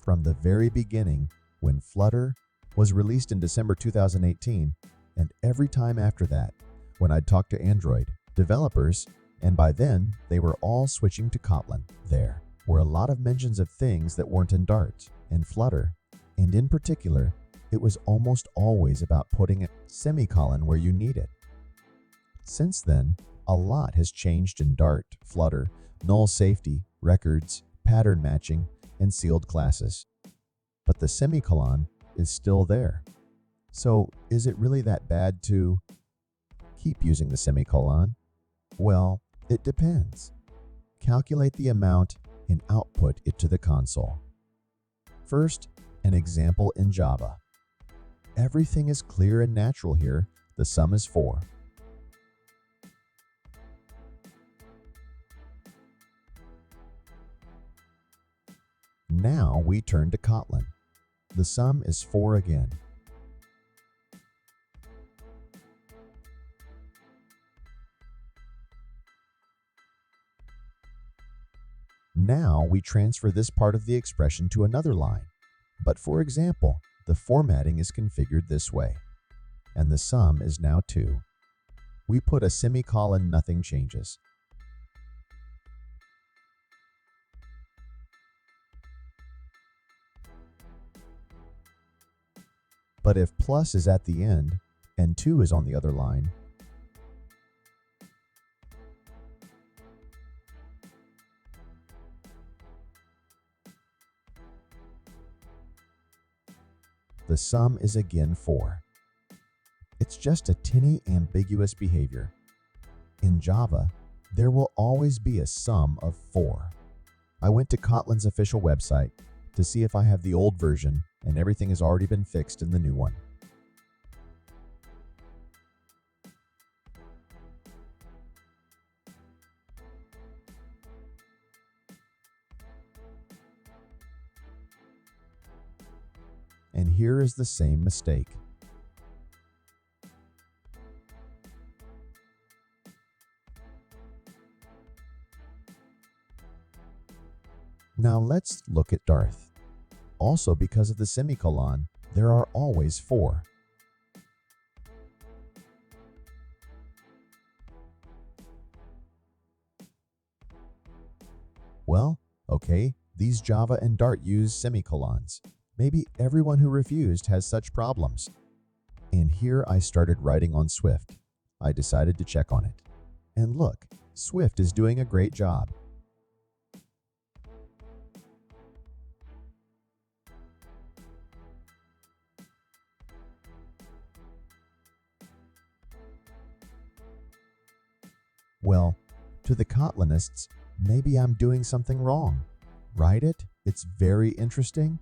From the very beginning, when Flutter was released in December 2018, and every time after that, when I'd talk to Android developers, and by then they were all switching to Kotlin, there were a lot of mentions of things that weren't in Dart and Flutter, and in particular, it was almost always about putting a semicolon where you need it. Since then, a lot has changed in Dart, Flutter, null safety, records, pattern matching, and sealed classes. But the semicolon is still there. So is it really that bad to keep using the semicolon? Well, it depends. Calculate the amount and output it to the console. First, an example in Java. Everything is clear and natural here. The sum is 4. Now we turn to Kotlin. The sum is 4 again. Now we transfer this part of the expression to another line. But for example, the formatting is configured this way, and the sum is now 2. We put a semicolon, nothing changes. But if plus is at the end and 2 is on the other line, the sum is again 4. It's just a tinny ambiguous behavior. In Java, there will always be a sum of 4. I went to Kotlin's official website to see if I have the old version, and everything has already been fixed in the new one. And here is the same mistake. Now let's look at Dart. Also, because of the semicolon, there are always 4. Well, okay, these Java and Dart use semicolons. Maybe everyone who refused has such problems. And here I started writing on Swift. I decided to check on it. And look, Swift is doing a great job. Well, to the Kotlinists, maybe I'm doing something wrong. Write it, it's very interesting,